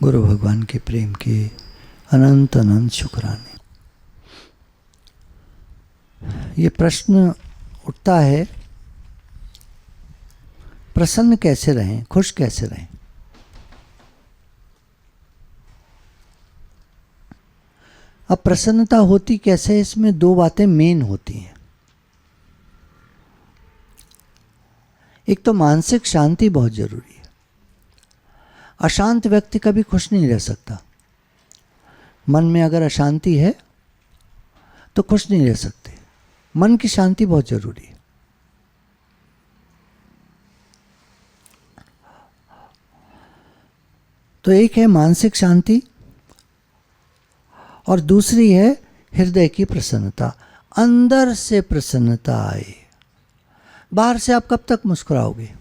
गुरु भगवान के प्रेम के अनंत अनंत शुक्राने। ये प्रश्न उठता है, प्रसन्न कैसे रहें, खुश कैसे रहें। अब प्रसन्नता होती कैसे, इसमें दो बातें मेन होती हैं। एक तो मानसिक शांति बहुत जरूरी है। अशांत व्यक्ति कभी खुश नहीं रह सकता। मन में अगर अशांति है तो खुश नहीं रह सकते। मन की शांति बहुत जरूरी है। तो एक है मानसिक शांति और दूसरी है हृदय की प्रसन्नता। अंदर से प्रसन्नता आए। बाहर से आप कब तक मुस्कुराओगे?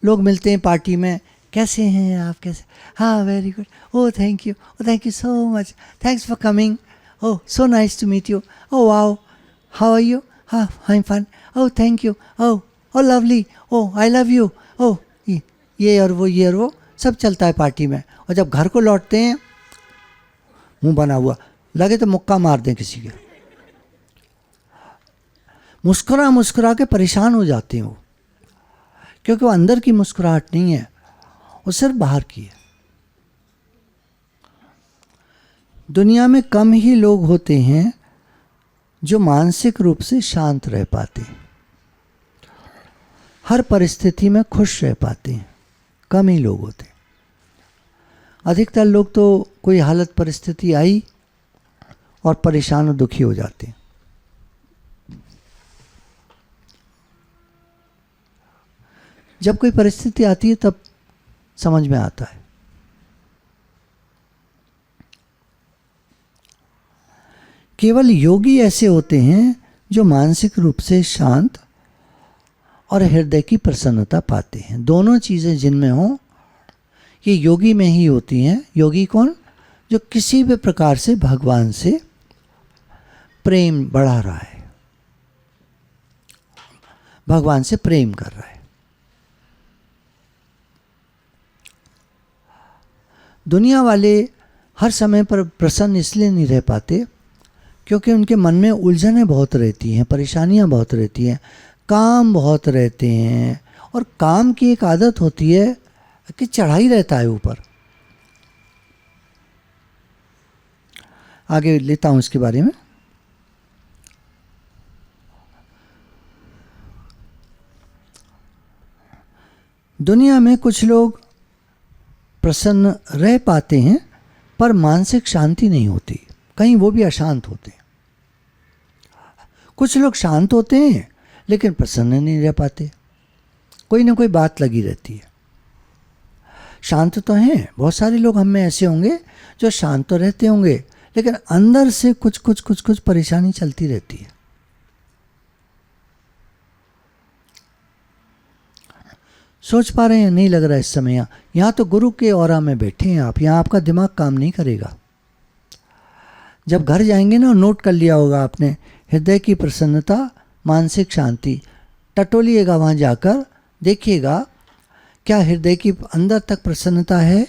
लोग मिलते हैं पार्टी में, कैसे हैं आप, कैसे, हाँ very good, oh thank you so much, thanks for coming, oh so nice to meet you, oh wow how are you, हाँ I am fine, oh thank you, oh lovely, oh I love you, oh ये और वो सब चलता है party में। और जब घर को लौटते हैं मुंह बना हुआ, लगे तो मुक्का मार दें किसी के। मुस्कुरा के परेशान हो जाते हैं वो, क्योंकि वो अंदर की मुस्कुराहट नहीं है, वो सिर्फ बाहर की है। दुनिया में कम ही लोग होते हैं जो मानसिक रूप से शांत रह पाते हैं, हर परिस्थिति में खुश रह पाते हैं। कम ही लोग होते हैं। अधिकतर लोग तो कोई हालत परिस्थिति आई और परेशान और दुखी हो जाते हैं। जब कोई परिस्थिति आती है तब समझ में आता है। केवल योगी ऐसे होते हैं जो मानसिक रूप से शांत और हृदय की प्रसन्नता पाते हैं। दोनों चीज़ें जिनमें हों, ये योगी में ही होती हैं। योगी कौन? जो किसी भी प्रकार से भगवान से प्रेम बढ़ा रहा है, भगवान से प्रेम कर रहा है। दुनिया वाले हर समय पर प्रसन्न इसलिए नहीं रह पाते क्योंकि उनके मन में उलझनें बहुत रहती हैं, परेशानियां बहुत रहती हैं, काम बहुत रहते हैं। और काम की एक आदत होती है कि चढ़ाई रहता है ऊपर। आगे लेता हूं इसके बारे में। दुनिया में कुछ लोग प्रसन्न रह पाते हैं पर मानसिक शांति नहीं होती, कहीं वो भी अशांत होते हैं। कुछ लोग शांत होते हैं लेकिन प्रसन्न नहीं रह पाते, कोई ना कोई बात लगी रहती है। शांत तो हैं, बहुत सारे लोग हम में ऐसे होंगे जो शांत तो रहते होंगे लेकिन अंदर से कुछ परेशानी चलती रहती है। सोच पा रहे हैं? नहीं लग रहा इस समय यहाँ तो गुरु के औरा में बैठे हैं आप, यहाँ आपका दिमाग काम नहीं करेगा। जब घर जाएंगे ना, नोट कर लिया होगा आपने, हृदय की प्रसन्नता, मानसिक शांति, टटोलिएगा वहाँ जाकर, देखिएगा क्या हृदय की अंदर तक प्रसन्नता है,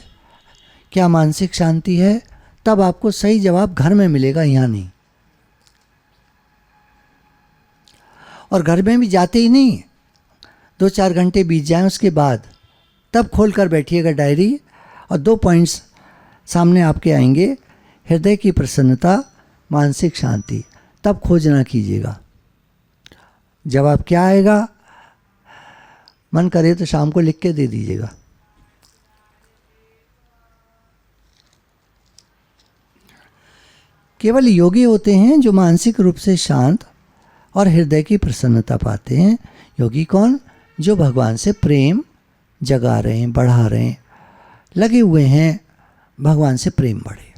क्या मानसिक शांति है। तब आपको सही जवाब घर में मिलेगा, यहाँ नहीं। और घर में भी जाते ही नहीं, 2-4 घंटे बीत जाएं उसके बाद तब खोल कर बैठिएगा डायरी, और 2 पॉइंट्स सामने आपके आएंगे, हृदय की प्रसन्नता, मानसिक शांति। तब खोजना कीजिएगा। जवाब क्या आएगा, मन करे तो शाम को लिख के दे दीजिएगा। केवल योगी होते हैं जो मानसिक रूप से शांत और हृदय की प्रसन्नता पाते हैं। योगी कौन? जो भगवान से प्रेम जगा रहे हैं, बढ़ा रहे हैं, लगे हुए हैं भगवान से प्रेम बढ़े।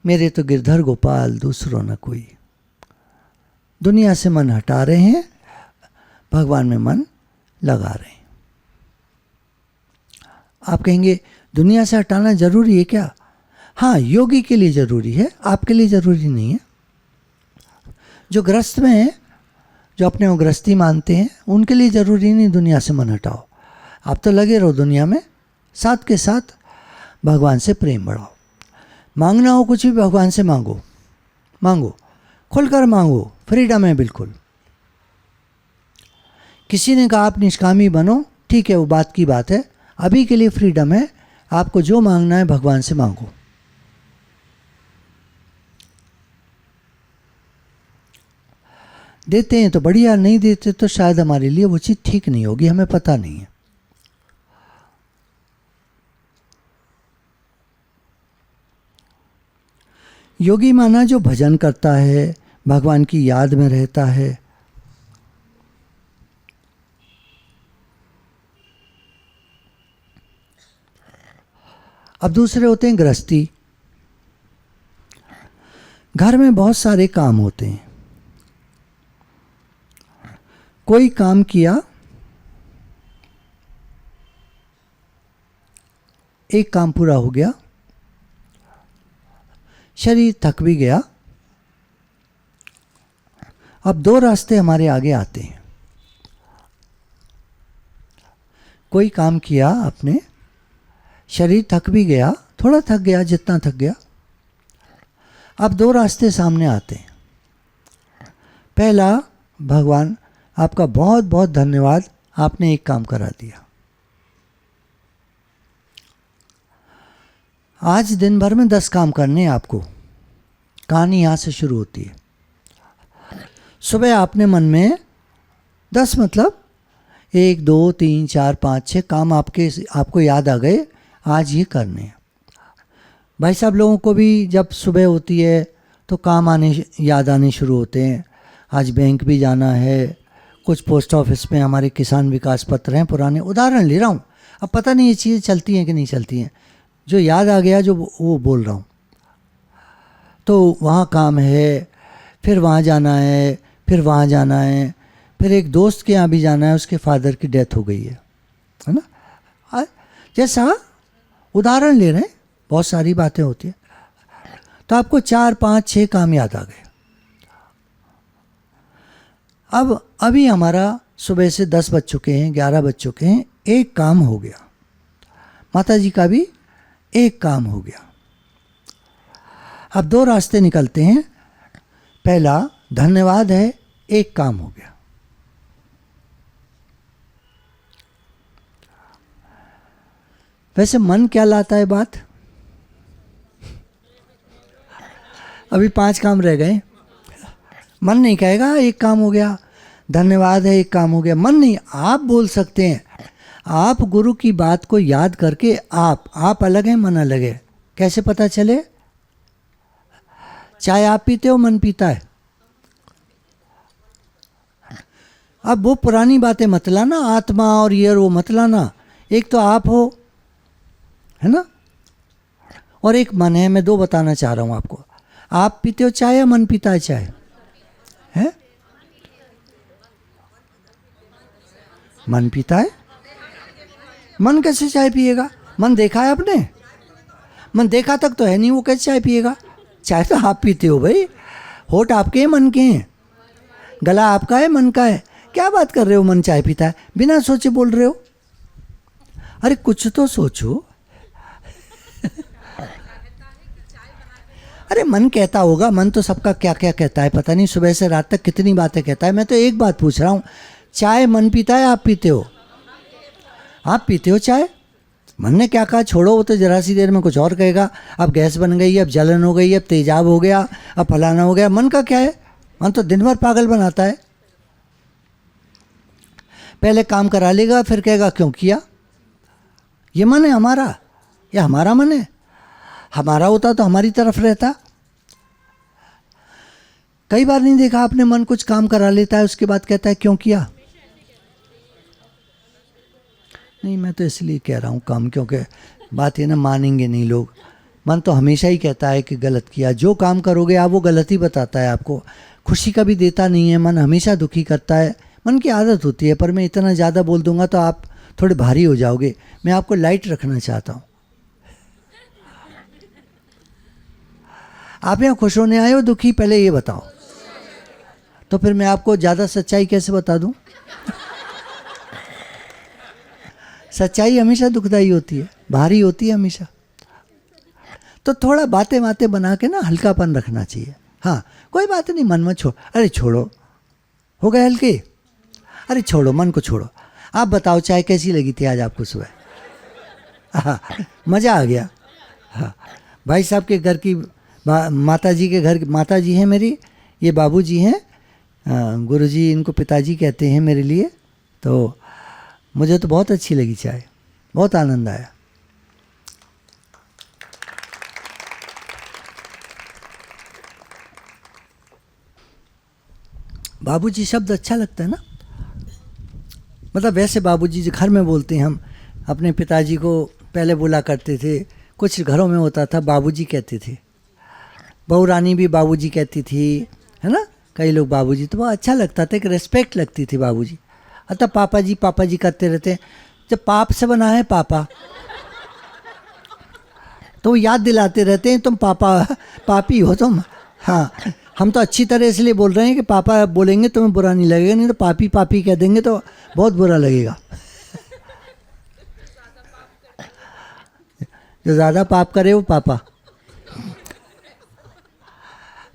मेरे तो गिरधर गोपाल दूसरों न कोई। दुनिया से मन हटा रहे हैं, भगवान में मन लगा रहे हैं। आप कहेंगे दुनिया से हटाना जरूरी है क्या? हाँ, योगी के लिए जरूरी है, आपके लिए जरूरी नहीं है। जो ग्रस्त में है जो अपने को गृहस्थी मानते हैं, उनके लिए ज़रूरी नहीं दुनिया से मन हटाओ। आप तो लगे रहो दुनिया में, साथ के साथ भगवान से प्रेम बढ़ाओ। मांगना हो कुछ भी भगवान से मांगो, मांगो, खुलकर मांगो, फ्रीडम है बिल्कुल। किसी ने कहा आप निष्कामी बनो, ठीक है, वो बात की बात है। अभी के लिए फ्रीडम है, आपको जो मांगना है भगवान से मांगो। देते हैं तो बढ़िया, नहीं देते तो शायद हमारे लिए वो चीज़ ठीक नहीं होगी, हमें पता नहीं है। योगी माना जो भजन करता है, भगवान की याद में रहता है। अब दूसरे होते हैं गृहस्थी। घर में बहुत सारे काम होते हैं, कोई काम किया, एक काम पूरा हो गया, शरीर थक भी गया। अब दो रास्ते हमारे आगे आते हैं। कोई काम किया आपने, शरीर थक भी गया, थोड़ा थक गया, जितना थक गया। अब दो रास्ते सामने आते हैं। पहला, भगवान आपका बहुत बहुत धन्यवाद, आपने एक काम करा दिया। आज दिन भर में 10 काम करने हैं आपको। कहानी यहाँ से शुरू होती है। सुबह आपने मन में 10 मतलब 1 2 3 4 5 6 काम आपको याद आ गए, आज ये करने हैं। भाई साहब लोगों को भी जब सुबह होती है तो काम याद आने शुरू होते हैं। आज बैंक भी जाना है, कुछ पोस्ट ऑफिस में हमारे किसान विकास पत्र हैं पुराने, उदाहरण ले रहा हूँ। अब पता नहीं ये चीज़ें चलती हैं कि नहीं चलती हैं, जो याद आ गया जो वो बोल रहा हूँ। तो वहाँ काम है, फिर वहाँ जाना है, फिर वहाँ जाना है, फिर एक दोस्त के यहाँ भी जाना है, उसके फादर की डेथ हो गई है ना। जैसा उदाहरण ले रहे हैं, बहुत सारी बातें होती हैं। तो आपको 4 5 6 काम याद आ गए। अब अभी हमारा सुबह से 10 बज चुके हैं, 11 बज चुके हैं, एक काम हो गया। माता जी का भी एक काम हो गया। अब दो रास्ते निकलते हैं। पहला, धन्यवाद है, एक काम हो गया। वैसे मन क्या लाता है बात? अभी 5 काम रह गए, मन नहीं कहेगा एक काम हो गया, धन्यवाद है एक काम हो गया। मन नहीं, आप बोल सकते हैं। आप गुरु की बात को याद करके आप अलग हैं, मन अलग है, कैसे पता चले? चाय आप पीते हो, मन पीता है। अब वो पुरानी बातें मत लाना, आत्मा और ये और वो मत लाना। एक तो आप हो, है ना, और एक मन है। मैं 2 बताना चाह रहा हूं आपको। आप पीते हो चाय या मन पीता है चाय? है, मन पीता है। मन कैसे चाय पिएगा? मन देखा है आपने? मन देखा तक तो है नहीं, वो कैसे चाय पिएगा? चाय तो आप पीते हो भाई। होठ आपके हैं, मन के हैं। गला आपका है, मन का है। क्या बात कर रहे हो? मन चाय पीता है, बिना सोचे बोल रहे हो। अरे कुछ तो सोचो। अरे मन कहता होगा, मन तो सबका क्या क्या कहता है पता नहीं, सुबह से रात तक कितनी बातें कहता है। मैं तो एक बात पूछ रहा हूँ, चाय मन पीता है, आप पीते हो? आप पीते हो चाय? मन ने क्या कहा, छोड़ो, वो तो जरा सी देर में कुछ और कहेगा। अब गैस बन गई, अब जलन हो गई, अब तेजाब हो गया, अब फलाना हो गया। मन का क्या है? मन तो दिन भर पागल बनाता है। पहले काम करा लेगा, फिर कहेगा क्यों किया। ये मन है हमारा, या हमारा मन है? हमारा होता तो हमारी तरफ रहता। कई बार नहीं देखा आपने, मन कुछ काम करा लेता है, उसके बाद कहता है क्यों किया। नहीं, मैं तो इसलिए कह रहा हूँ काम, क्योंकि बात ये ना मानेंगे नहीं लोग। मन तो हमेशा ही कहता है कि गलत किया। जो काम करोगे आप वो गलत ही बताता है आपको, खुशी कभी देता नहीं है। मन हमेशा दुखी करता है, मन की आदत होती है। पर मैं इतना ज़्यादा बोल दूंगा तो आप थोड़े भारी हो जाओगे। मैं आपको लाइट रखना चाहता हूँ। आप यहाँ खुश होने आए हो दुखी? पहले ये बताओ। तो फिर मैं आपको ज़्यादा सच्चाई कैसे बता दूं? सच्चाई हमेशा दुखदाई होती है, भारी होती है हमेशा। तो थोड़ा बातें बातें बना के ना हल्कापन रखना चाहिए। हाँ, कोई बात नहीं, मन मत छोड़, अरे छोड़ो, हो गए हल्के, अरे छोड़ो, मन को छोड़ो। आप बताओ चाय कैसी लगी थी आज आपको सुबह? हाँ, मज़ा आ गया। हाँ, भाई साहब के घर की माता जी के घर, माता जी हैं मेरी, ये बाबू जी हैं, गुरु जी इनको पिताजी कहते हैं मेरे लिए। तो मुझे तो बहुत अच्छी लगी चाय, बहुत आनंद आया। बाबूजी शब्द अच्छा लगता है ना, मतलब वैसे बाबूजी जो घर में बोलते हैं, हम अपने पिताजी को पहले बोला करते थे, कुछ घरों में होता था बाबूजी कहते थे, बहू रानी भी बाबूजी कहती थी, है ना, कई लोग बाबूजी, तो बहुत अच्छा लगता था, एक रिस्पेक्ट लगती थी बाबूजी। अतः पापा जी करते रहते हैं, जब पाप से बना है पापा, तो वो याद दिलाते रहते हैं तुम पापी हो तुम। हाँ, हम तो अच्छी तरह इसलिए बोल रहे हैं कि पापा बोलेंगे तुम्हें बुरा नहीं लगेगा, नहीं तो पापी पापी कह देंगे तो बहुत बुरा लगेगा। जो ज़्यादा पाप करे वो पापा।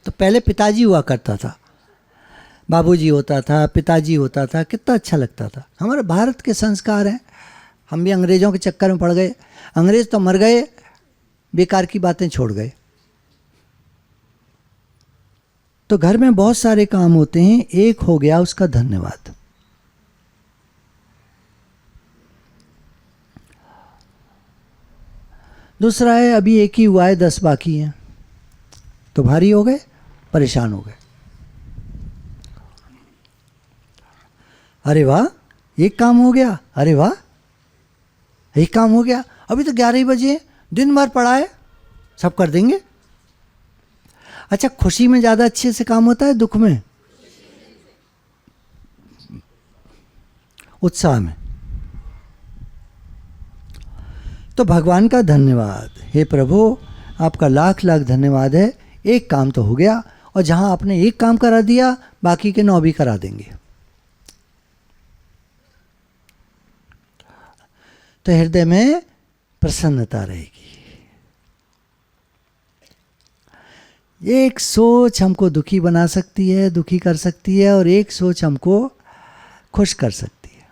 तो पहले पिताजी हुआ करता था, बाबूजी होता था, पिताजी होता था, कितना अच्छा लगता था। हमारे भारत के संस्कार हैं, हम भी अंग्रेज़ों के चक्कर में पड़ गए। अंग्रेज़ तो मर गए, बेकार की बातें छोड़ गए। तो घर में बहुत सारे काम होते हैं, एक हो गया उसका धन्यवाद। दूसरा है अभी एक ही हुआ है, 10 बाकी हैं, तो भारी हो गए, परेशान हो गए। अरे वाह, एक काम हो गया, अरे वाह, एक काम हो गया, अभी तो 11 ही बजे हैं, दिन भर पड़ा है, सब कर देंगे। अच्छा, खुशी में ज़्यादा अच्छे से काम होता है, दुख में, उत्साह में? तो भगवान का धन्यवाद, हे प्रभु आपका लाख लाख धन्यवाद है, एक काम तो हो गया, और जहां आपने एक काम करा दिया बाकी के 9 भी करा देंगे। तो हृदय में प्रसन्नता रहेगी। एक सोच हमको दुखी बना सकती है, दुखी कर सकती है, और एक सोच हमको खुश कर सकती है।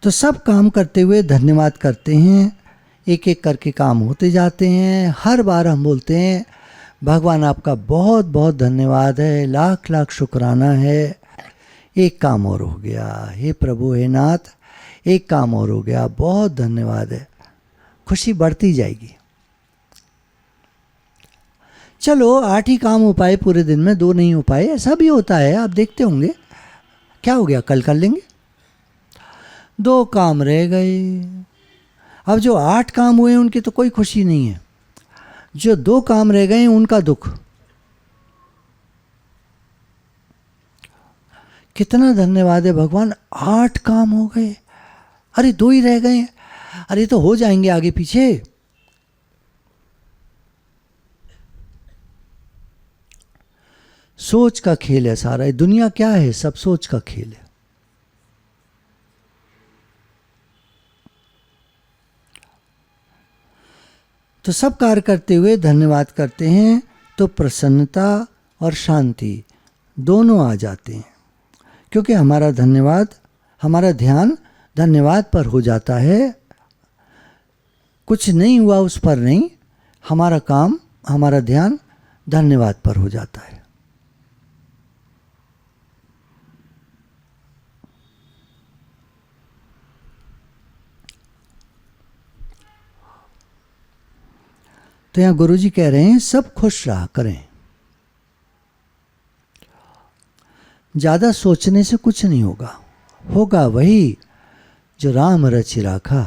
तो सब काम करते हुए धन्यवाद करते हैं, एक एक करके काम होते जाते हैं। हर बार हम बोलते हैं भगवान आपका बहुत बहुत धन्यवाद है, लाख लाख शुक्राना है, एक काम और हो गया, हे प्रभु हे नाथ, एक काम और हो गया, बहुत धन्यवाद है। खुशी बढ़ती जाएगी। चलो 8 ही काम हो पाए पूरे दिन में, 2 नहीं हो पाए, ऐसा भी होता है, आप देखते होंगे। क्या हो गया, कल कर लेंगे। 2 काम रह गए। अब जो 8 काम हुए उनकी तो कोई खुशी नहीं है, जो 2 काम रह गए उनका दुख। कितना धन्यवाद है भगवान, 8 काम हो गए, अरे 2 ही रह गए, अरे तो हो जाएंगे आगे पीछे। सोच का खेल है सारा, ये दुनिया क्या है, सब सोच का खेल है। तो सब कार्य करते हुए धन्यवाद करते हैं तो प्रसन्नता और शांति दोनों आ जाते हैं, क्योंकि हमारा धन्यवाद, हमारा ध्यान धन्यवाद पर हो जाता है, कुछ नहीं हुआ उस पर नहीं, हमारा काम, हमारा ध्यान धन्यवाद पर हो जाता है। तो यहाँ गुरु जी कह रहे हैं सब खुश रहा करें, ज़्यादा सोचने से कुछ नहीं होगा, होगा वही जो राम रचि राखा,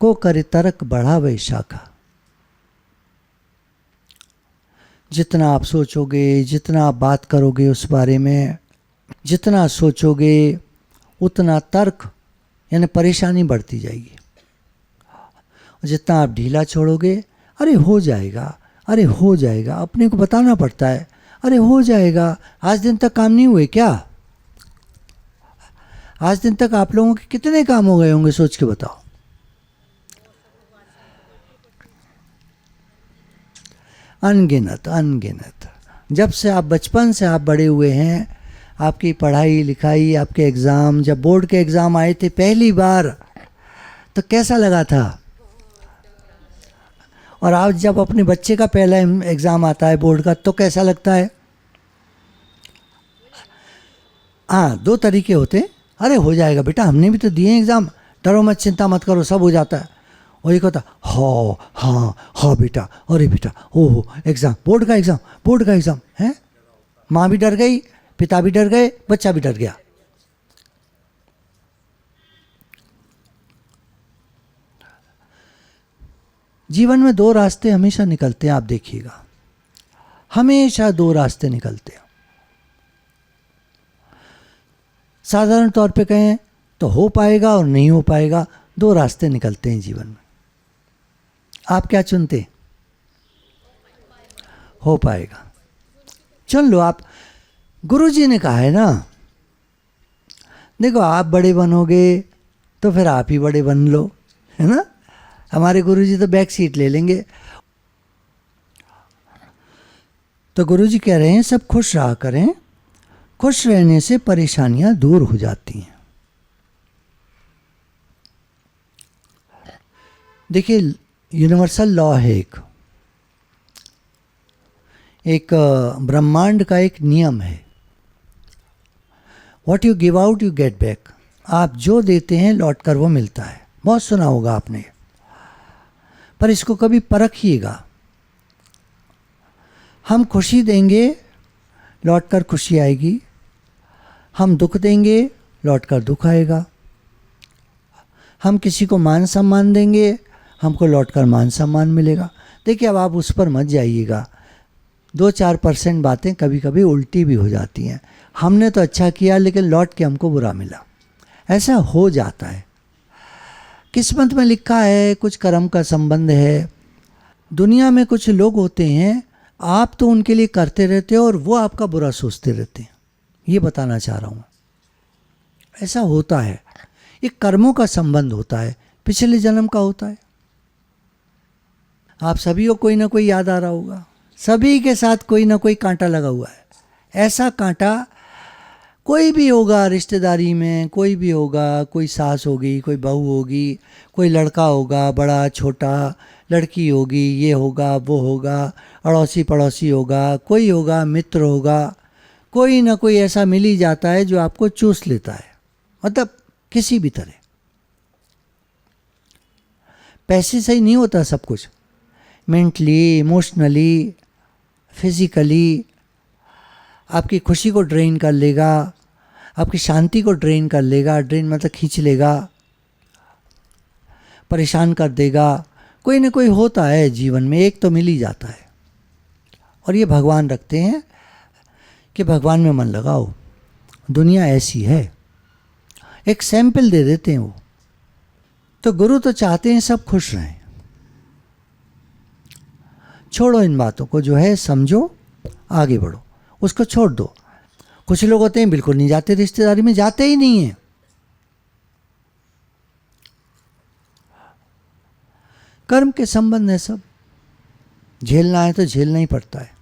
को करे तरक बढ़ावे शाखा। जितना आप सोचोगे, जितना आप बात करोगे उस बारे में, जितना सोचोगे उतना तर्क यानी परेशानी बढ़ती जाएगी। जितना आप ढीला छोड़ोगे, अरे हो जाएगा, अरे हो जाएगा, अपने को बताना पड़ता है, अरे हो जाएगा। आज दिन तक काम नहीं हुए क्या? आज दिन तक आप लोगों के कितने काम हो गए होंगे, सोच के बताओ। अनगिनत अनगिनत। जब से आप बचपन से आप बड़े हुए हैं, आपकी पढ़ाई लिखाई, आपके एग्ज़ाम, जब बोर्ड के एग्ज़ाम आए थे पहली बार तो कैसा लगा था? और आज जब अपने बच्चे का पहला एग्ज़ाम आता है बोर्ड का तो कैसा लगता है? हाँ, दो तरीके होते हैं। अरे हो जाएगा बेटा, हमने भी तो दिए एग्ज़ाम, डरो मत, चिंता मत करो, सब हो जाता है। और एक होता हाँ हाँ हाँ बेटा, अरे बेटा ओहो एग्ज़ाम, बोर्ड का एग्ज़ाम, बोर्ड का एग्ज़ाम है। माँ भी डर गई, पिता भी डर गए, बच्चा भी डर गया। जीवन में दो रास्ते हमेशा निकलते हैं, आप देखिएगा, हमेशा दो रास्ते निकलते हैं। साधारण तौर पे कहें तो हो पाएगा और नहीं हो पाएगा, दो रास्ते निकलते हैं जीवन में। आप क्या चुनते? हो पाएगा, चुन लो आप। गुरुजी ने कहा है ना, देखो आप बड़े बनोगे तो फिर आप ही बड़े बन लो, है ना। हमारे गुरुजी तो बैक सीट ले लेंगे। तो गुरुजी कह रहे हैं सब खुश रहा करें, खुश रहने से परेशानियां दूर हो जाती हैं। देखिए यूनिवर्सल लॉ है एक ब्रह्मांड का एक नियम है, what you give out you get back. आप जो देते हैं लौट कर वो मिलता है। बहुत सुना होगा आपने, पर इसको कभी परखिएगा। हम खुशी देंगे लौट कर खुशी आएगी, हम दुख देंगे लौट कर दुख आएगा। हम किसी को मान सम्मान देंगे, हमको लौट कर मान सम्मान मिलेगा। देखिए अब आप उस पर मत जाइएगा, 2-4% बातें कभी कभी उल्टी भी हो जाती हैं। हमने तो अच्छा किया लेकिन लौट के हमको बुरा मिला, ऐसा हो जाता है। किस्मत में लिखा है, कुछ कर्म का संबंध है। दुनिया में कुछ लोग होते हैं, आप तो उनके लिए करते रहते हो और वो आपका बुरा सोचते रहते हैं। ये बताना चाह रहा हूँ, ऐसा होता है। ये कर्मों का संबंध होता है, पिछले जन्म का होता है। आप सभी को कोई ना कोई याद आ रहा होगा, सभी के साथ कोई ना कोई कांटा लगा हुआ है। ऐसा कांटा कोई भी होगा, रिश्तेदारी में कोई भी होगा, कोई सास होगी, कोई बहू होगी, कोई लड़का होगा, बड़ा छोटा, लड़की होगी, ये होगा वो होगा, अड़ोसी पड़ोसी होगा, कोई होगा, मित्र होगा, कोई ना कोई ऐसा मिल ही जाता है जो आपको चूस लेता है, मतलब किसी भी तरह। पैसे से ही नहीं होता सब कुछ, मेंटली, इमोशनली, फिजिकली आपकी खुशी को ड्रेन कर लेगा, आपकी शांति को ड्रेन कर लेगा। ड्रेन मतलब खींच लेगा, परेशान कर देगा। कोई ना कोई होता है जीवन में, एक तो मिल ही जाता है। और ये भगवान रखते हैं कि भगवान में मन लगाओ, दुनिया ऐसी है। एक सैंपल दे देते हैं वो। तो गुरु तो चाहते हैं सब खुश रहें। छोड़ो इन बातों को, जो है समझो, आगे बढ़ो, उसको छोड़ दो। कुछ लोग होते हैं बिल्कुल नहीं जाते, रिश्तेदारी में जाते ही नहीं हैं। कर्म के संबंध है सब, झेलना है तो झेलना ही पड़ता है।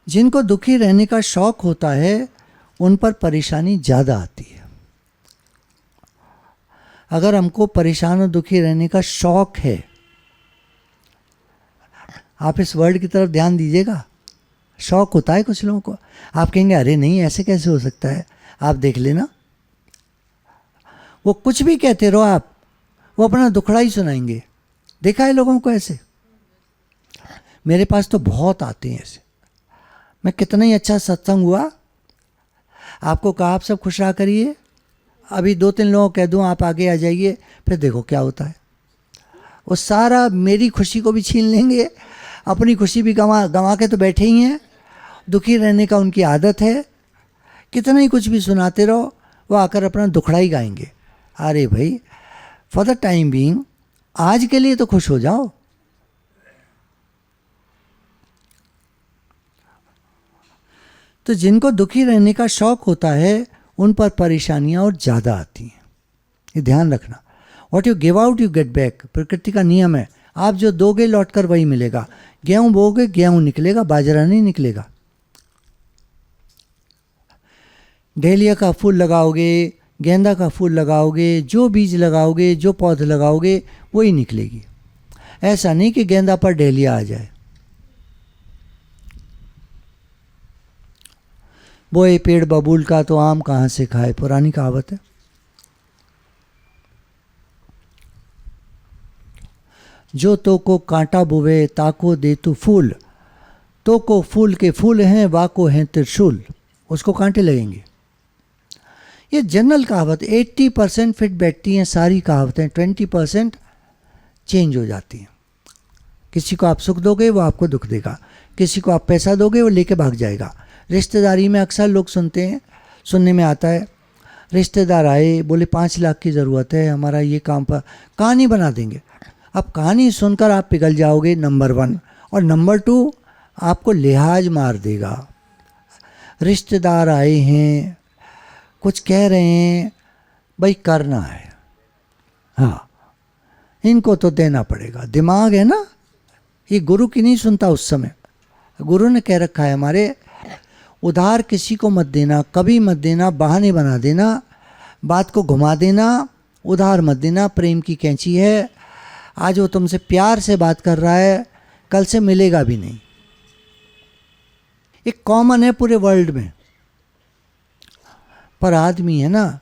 जिनको दुखी रहने का शौक होता है उन पर परेशानी ज़्यादा आती है। अगर हमको परेशान और दुखी रहने का शौक है, आप इस वर्ड की तरफ ध्यान दीजिएगा। शौक होता है कुछ लोगों को। आप कहेंगे अरे नहीं ऐसे कैसे हो सकता है, आप देख लेना, वो कुछ भी कहते रहो आप, वो अपना दुखड़ा ही सुनाएंगे। देखा है लोगों को ऐसे, मेरे पास तो बहुत आते हैं ऐसे। मैं कितना ही अच्छा सत्संग हुआ, आपको कहा आप सब खुश रहा करिए, अभी 2-3 लोगों को कह दूँ आप आगे आ जाइए, फिर देखो क्या होता है। वो सारा मेरी खुशी को भी छीन लेंगे, अपनी खुशी भी गंवा के तो बैठे ही हैं, दुखी रहने का उनकी आदत है, कितना ही कुछ भी सुनाते रहो वो आकर अपना दुखड़ा ही गाएंगे। अरे भाई, फॉर द टाइम बीइंग आज के लिए तो खुश हो जाओ। तो जिनको दुखी रहने का शौक होता है उन पर परेशानियां और ज़्यादा आती हैं, ये ध्यान रखना। What you give out you get back, प्रकृति का नियम है। आप जो दोगे लौट कर वही मिलेगा। गेहूं बोगे गेहूं निकलेगा, बाजरा नहीं निकलेगा। डेलिया का फूल लगाओगे, गेंदा का फूल लगाओगे, जो बीज लगाओगे, जो पौध लगाओगे वही निकलेगी। ऐसा नहीं कि गेंदा पर डेलिया आ जाए। बोए पेड़ बबूल का तो आम कहाँ से खाए, पुरानी कहावत है। जो तो को कांटा बुवे ताको दे तू फूल, तो को फूल के फूल हैं वाको हैं त्रिशूल, उसको कांटे लगेंगे। ये जनरल कहावत 80% फिट बैठती हैं सारी कहावतें, 20% चेंज हो जाती हैं। किसी को आप सुख दोगे वो आपको दुख देगा, किसी को आप पैसा दोगे वो लेके भाग जाएगा। रिश्तेदारी में अक्सर लोग सुनने में आता है, रिश्तेदार आए बोले 5 लाख की ज़रूरत है, हमारा ये काम पर, कहानी बना देंगे। अब कहानी सुनकर आप पिघल जाओगे, नंबर 1, और नंबर 2 आपको लिहाज मार देगा। रिश्तेदार आए हैं, कुछ कह रहे हैं, भाई करना है, हाँ इनको तो देना पड़ेगा। दिमाग है ना, ये गुरु की नहीं सुनता उस समय। गुरु ने कह रखा है हमारे, उधार किसी को मत देना, कभी मत देना, बहाने बना देना, बात को घुमा देना, उधार मत देना। प्रेम की कैंची है, आज वो तुमसे प्यार से बात कर रहा है, कल से मिलेगा भी नहीं। एक कॉमन है पूरे वर्ल्ड में, पर आदमी है ना,